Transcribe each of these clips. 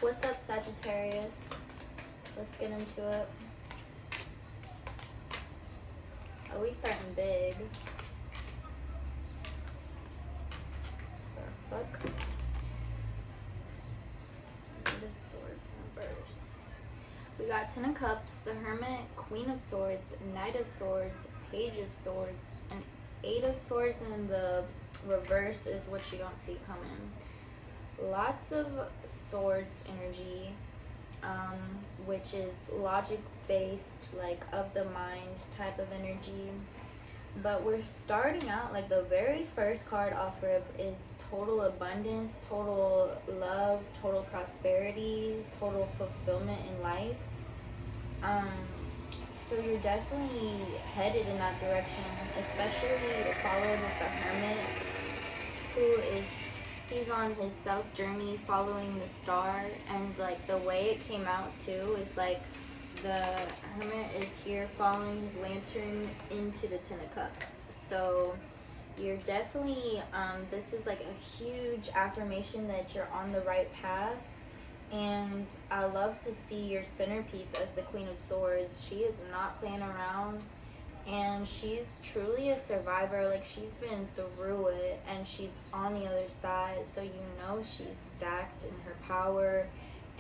What's up, Sagittarius? Let's get into it. Oh, we starting big. The fuck? Knight of Swords in reverse. We got Ten of Cups, the Hermit, Queen of Swords, Knight of Swords, Page of Swords, and Eight of Swords in the reverse is what you don't see coming. Lots of swords energy, which is logic based, like of the mind type of energy. But we're starting out, like the very first card off rip is total abundance, total love, total prosperity, total fulfillment in life. So you're definitely headed in that direction, especially followed with the Hermit, he's on his self journey following the star, and like the way it came out too is like the Hermit is here following his lantern into the Ten of Cups. So you're definitely this is like a huge affirmation that you're on the right path. And I love to see your centerpiece as the Queen of Swords. She is not playing around, and she's truly a survivor. Like, she's been through it and she's on the other side, so you know she's stacked in her power,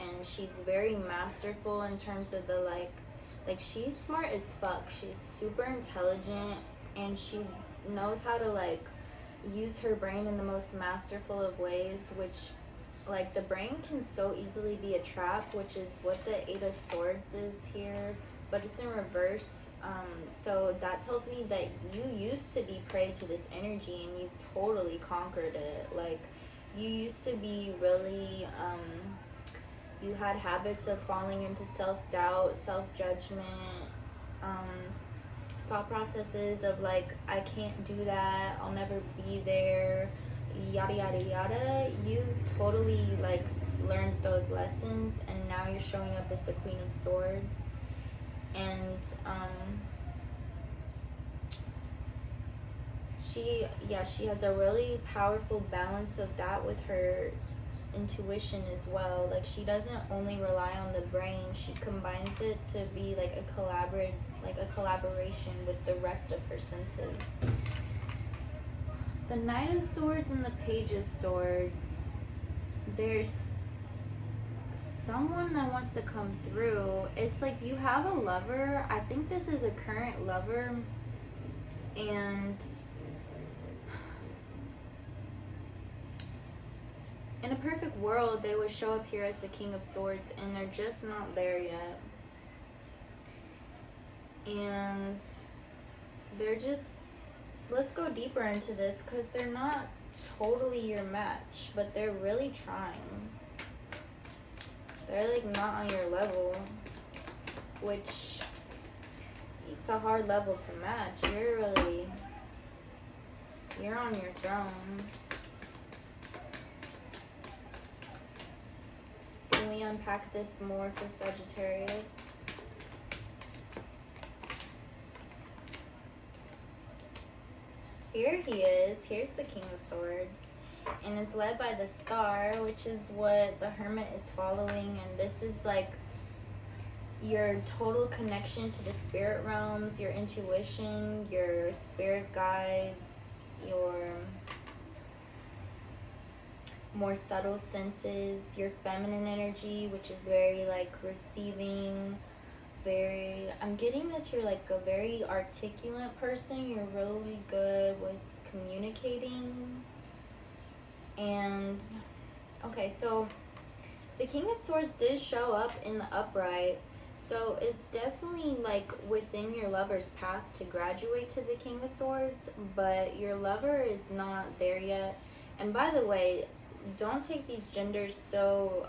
and she's very masterful in terms of the like she's smart as fuck. She's super intelligent, and she knows how to like use her brain in the most masterful of ways, which like the brain can so easily be a trap, which is what the Eight of Swords is here, but it's in reverse. So that tells me that you used to be prey to this energy and you've totally conquered it. Like, you used to be really you had habits of falling into self-doubt, self-judgment, thought processes of like, I can't do that, I'll never be there, yada yada yada. You've totally like learned those lessons, and now you're showing up as the Queen of Swords. And she has a really powerful balance of that with her intuition as well. Like, she doesn't only rely on the brain, she combines it to be like a collaboration with the rest of her senses. The Knight of Swords and the Page of Swords, there's someone that wants to come through. It's like you have a lover. I think this is a current lover, and in a perfect world they would show up here as the King of Swords, and they're just not there yet. And they're just, let's go deeper into this, because they're not totally your match, but they're really trying. They're like not on your level, which it's a hard level to match. You're on your throne. Can we unpack this more for Sagittarius? Here he is. Here's the King of Swords. And it's led by the Star, which is what the Hermit is following. And this is like your total connection to the spirit realms, your intuition, your spirit guides, your more subtle senses, your feminine energy, which is very like receiving, I'm getting that you're like a very articulate person. You're really good with communicating. And okay, so the King of Swords did show up in the upright, so it's definitely like within your lover's path to graduate to the King of Swords, but your lover is not there yet. And by the way, don't take these genders so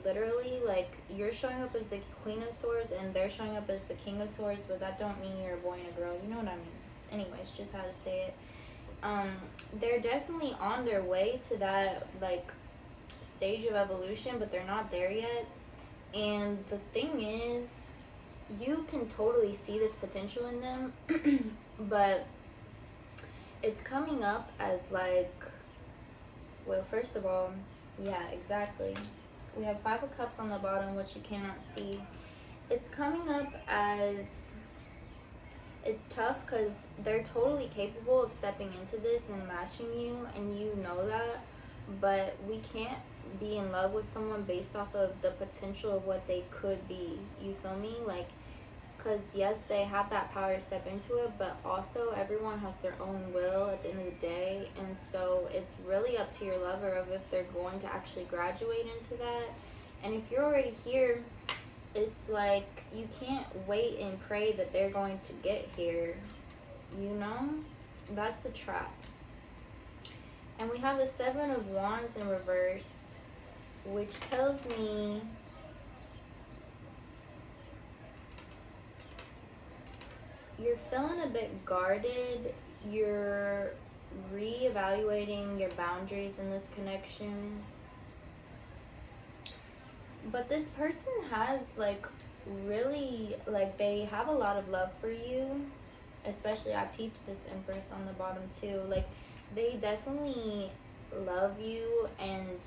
literally. Like, you're showing up as the Queen of Swords and they're showing up as the King of Swords, but that don't mean you're a boy and a girl, you know what I mean? Anyways, just how to say it. They're definitely on their way to that like stage of evolution, but they're not there yet. And the thing is, you can totally see this potential in them, but it's coming up as like, well, first of all, yeah, exactly. We have Five of Cups on the bottom, which you cannot see. It's coming up as, it's tough because they're totally capable of stepping into this and matching you, and you know that, but we can't be in love with someone based off of the potential of what they could be. You feel me? Like, because yes, they have that power to step into it, but also everyone has their own will at the end of the day, and so it's really up to your lover of if they're going to actually graduate into that. And if you're already here, it's like you can't wait and pray that they're going to get here, you know? That's the trap. And we have the Seven of Wands in reverse, which tells me you're feeling a bit guarded. You're reevaluating your boundaries in this connection. But this person has, like, really, like, they have a lot of love for you. Especially, I peeped this Empress on the bottom too. Like, they definitely love you and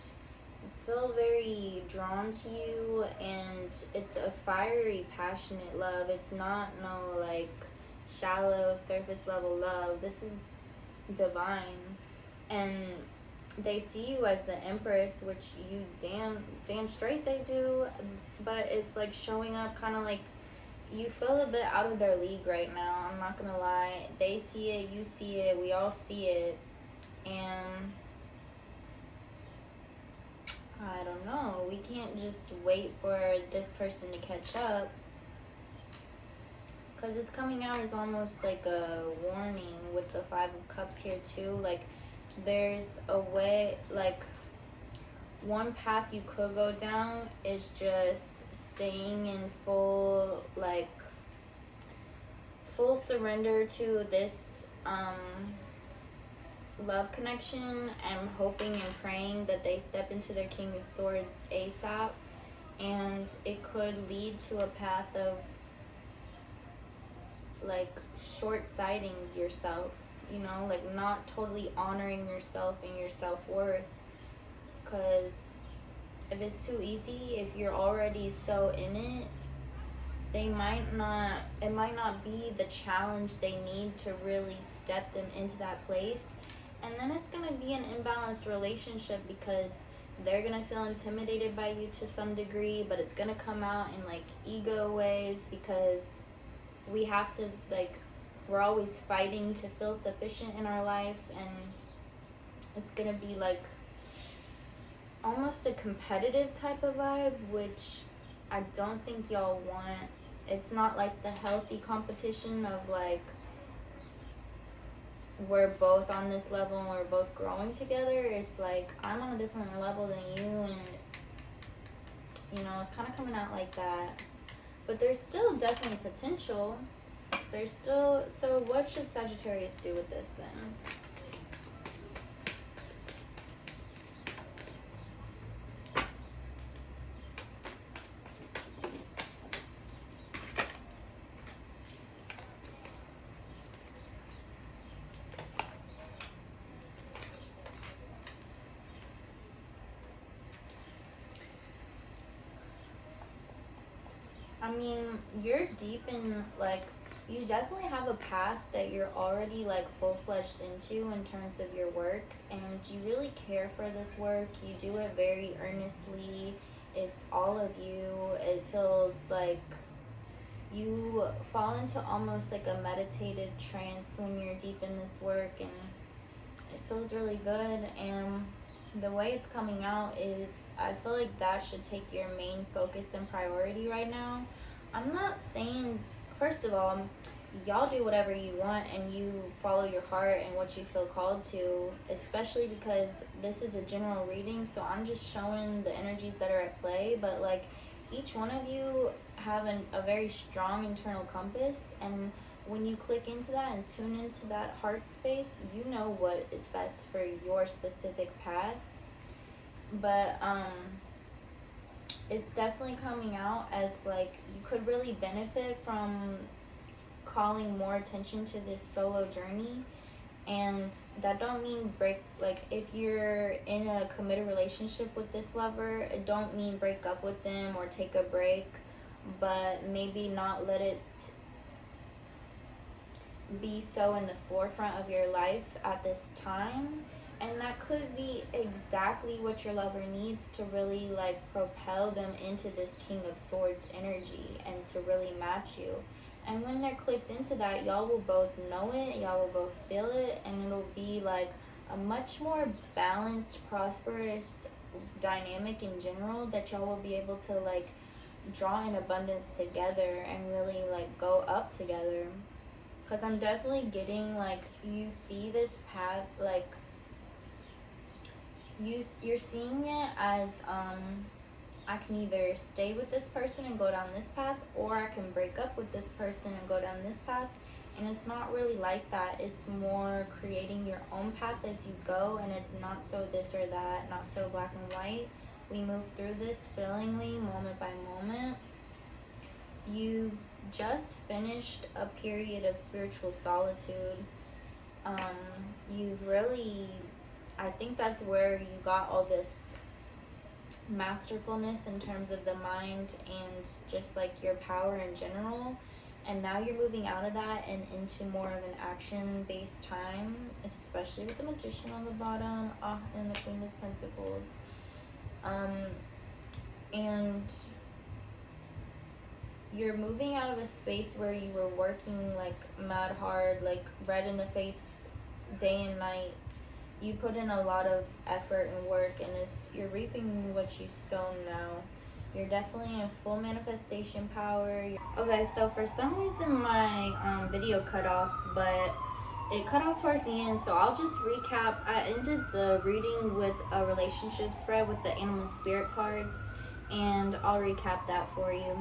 feel very drawn to you, and it's a fiery, passionate love. It's not no, like, shallow, surface level love. This is divine. And they see you as the Empress, which you damn straight they do, but it's like showing up kind of like you feel a bit out of their league right now. I'm not gonna lie. They see it, you see it, we all see it, and I don't know. We can't just wait for this person to catch up, because it's coming out as almost like a warning with the Five of Cups here too. Like, there's a way, like, one path you could go down is just staying in full, like, full surrender to this love connection, and hoping and praying that they step into their King of Swords ASAP. And it could lead to a path of, like, short-sighting yourself, you know, like not totally honoring yourself and your self-worth. Because if it's too easy, if you're already so in it, it might not be the challenge they need to really step them into that place. And then it's going to be an imbalanced relationship, because they're going to feel intimidated by you to some degree, but it's going to come out in, like, ego ways, because we have to, like, we're always fighting to feel sufficient in our life, and it's gonna be like almost a competitive type of vibe, which I don't think y'all want. It's not like the healthy competition of, like, we're both on this level and we're both growing together. It's like, I'm on a different level than you, and, you know, it's kind of coming out like that. But there's still definitely potential. There's still, so what should Sagittarius do with this then? I mean, you're deep in, like, you definitely have a path that you're already, like, full-fledged into in terms of your work, and you really care for this work. You do it very earnestly. It's all of you. It feels like you fall into almost like a meditative trance when you're deep in this work, and it feels really good. And the way it's coming out is, I feel like that should take your main focus and priority right now. I'm not saying, first of all, y'all do whatever you want and you follow your heart and what you feel called to, especially because this is a general reading, so I'm just showing the energies that are at play. But, like, each one of you have a very strong internal compass, and when you click into that and tune into that heart space, you know what is best for your specific path. But it's definitely coming out as, like, you could really benefit from calling more attention to this solo journey, And that don't mean break, like if you're in a committed relationship with this lover, it don't mean break up with them or take a break, but maybe not let it be so in the forefront of your life at this time. And that could be exactly what your lover needs to really like propel them into this King of Swords energy and to really match you. And when they're clicked into that, y'all will both know it, y'all will both feel it, and it'll be like a much more balanced, prosperous dynamic in general, that y'all will be able to like draw in abundance together and really like go up together. Because I'm definitely getting like, you see this path, like you're seeing it as I can either stay with this person and go down this path, or I can break up with this person and go down this path. And it's not really like that. It's more creating your own path as you go, and it's not so this or that, not so black and white. We move through this feelingly, moment by moment. You've just finished a period of spiritual solitude. You've really, I think that's where you got all this masterfulness in terms of the mind and just like your power in general. And now you're moving out of that and into more of an action-based time, especially with the Magician on the bottom, and the Queen of Pentacles. And you're moving out of a space where you were working like mad hard, like red in the face, day and night. You put in a lot of effort and work, and you're reaping what you sow now. You're definitely in full manifestation power. Okay, so for some reason my video cut off, but it cut off towards the end, so I'll just recap. I ended the reading with a relationship spread with the animal spirit cards, and I'll recap that for you.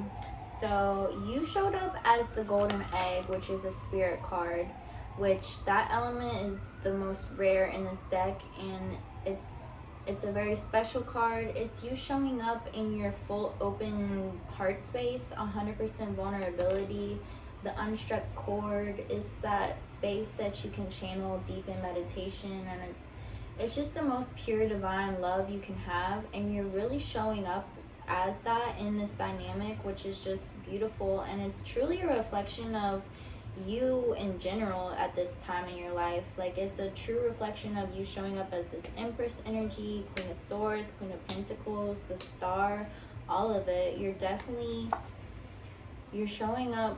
So you showed up as the golden egg, which is a spirit card, which that element is the most rare in this deck, and it's a very special card. It's you showing up in your full open heart space, 100% vulnerability. The unstruck chord is that space that you can channel deep in meditation, and it's just the most pure divine love you can have, and you're really showing up as that in this dynamic, which is just beautiful. And it's truly a reflection of you in general at this time in your life. Like, it's a true reflection of you showing up as this Empress energy, Queen of Swords, Queen of Pentacles, the Star, all of it. You're showing up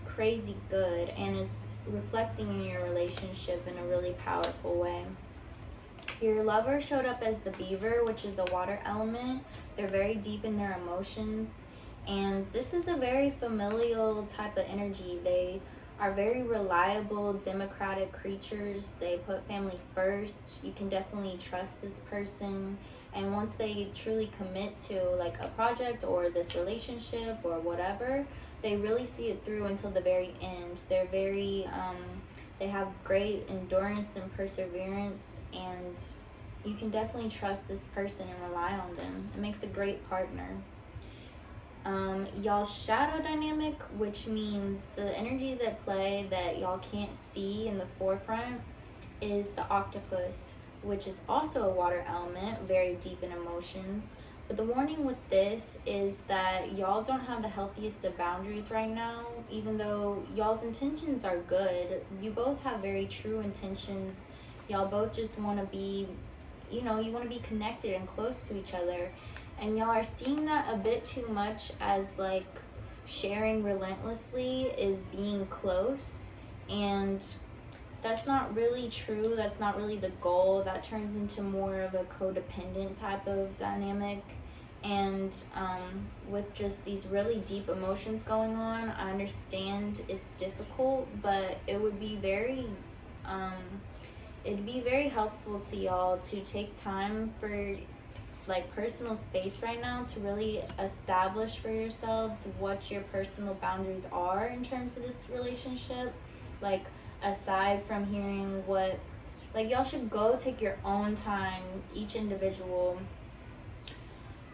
crazy good, and it's reflecting in your relationship in a really powerful way. Your lover showed up as the beaver, which is a water element. They're very deep in their emotions, and this is a very familial type of energy. They are very reliable, democratic creatures. They put family first. You can definitely trust this person, and once they truly commit to like a project or this relationship or whatever, they really see it through until the very end. They're very they have great endurance and perseverance, and you can definitely trust this person and rely on them. It makes a great partner. Y'all's shadow dynamic, which means the energies at play that y'all can't see in the forefront, is the octopus, which is also a water element, very deep in emotions. But the warning with this is that y'all don't have the healthiest of boundaries right now. Even though y'all's intentions are good, you both have very true intentions. Y'all both just want to be, you want to be connected and close to each other. And y'all are seeing that a bit too much as like sharing relentlessly is being close, and that's not really true. That's not really the goal. That turns into more of a codependent type of dynamic. And with just these really deep emotions going on, I understand it's difficult, but it would be very it'd be very helpful to y'all to take time for like personal space right now to really establish for yourselves what your personal boundaries are in terms of this relationship. Like, aside from hearing what, like, y'all should go take your own time, each individual,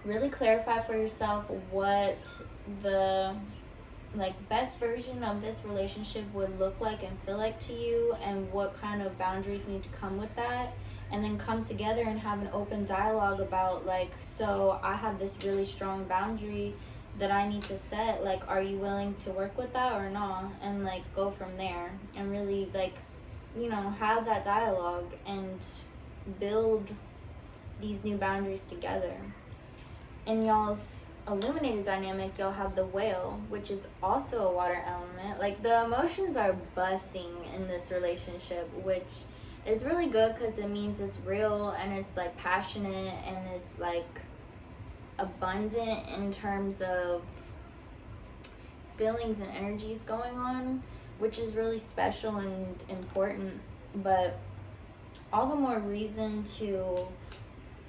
really clarify for yourself what the like best version of this relationship would look like and feel like to you, and what kind of boundaries need to come with that, and then come together and have an open dialogue about like, so I have this really strong boundary that I need to set, like are you willing to work with that or not, and like go from there and really like, you know, have that dialogue and build these new boundaries together. In y'all's illuminated dynamic, y'all have the whale, which is also a water element. Like the emotions are buzzing in this relationship, which is really good because it means it's real and it's like passionate and it's like abundant in terms of feelings and energies going on, which is really special and important. But all the more reason to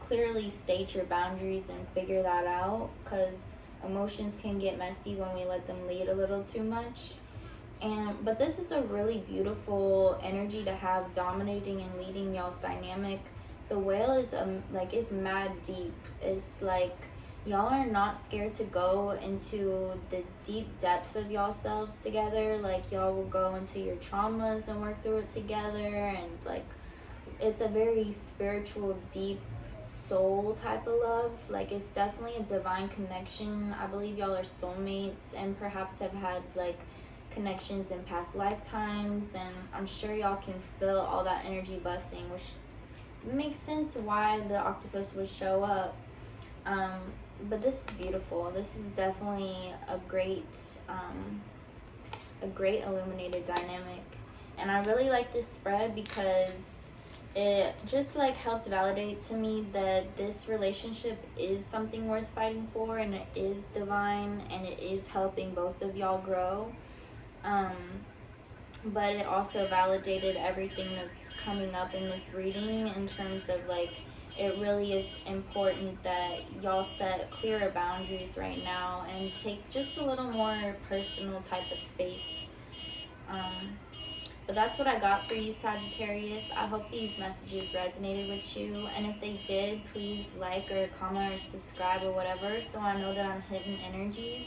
clearly state your boundaries and figure that out, because emotions can get messy when we let them lead a little too much. But this is a really beautiful energy to have dominating and leading y'all's dynamic. The whale is like, it's mad deep. It's like y'all are not scared to go into the deep depths of y'all selves together. Like y'all will go into your traumas and work through it together, and like it's a very spiritual, deep soul type of love. Like it's definitely a divine connection. I believe y'all are soulmates and perhaps have had like connections in past lifetimes, and I'm sure y'all can feel all that energy busting, which makes sense why the octopus would show up. But this is beautiful. This is definitely a great illuminated dynamic, and I really like this spread because it just like helped validate to me that this relationship is something worth fighting for, and it is divine, and it is helping both of y'all grow. But it also validated everything that's coming up in this reading in terms of like, it really is important that y'all set clearer boundaries right now and take just a little more personal type of space. But that's what I got for you, Sagittarius. I hope these messages resonated with you, and if they did, please like or comment or subscribe or whatever, so I know that I'm hitting energies,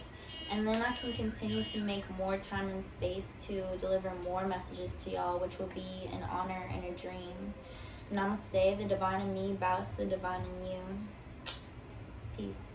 and then I can continue to make more time and space to deliver more messages to y'all, which will be an honor and a dream. Namaste. The divine in me bows to the divine in you. Peace.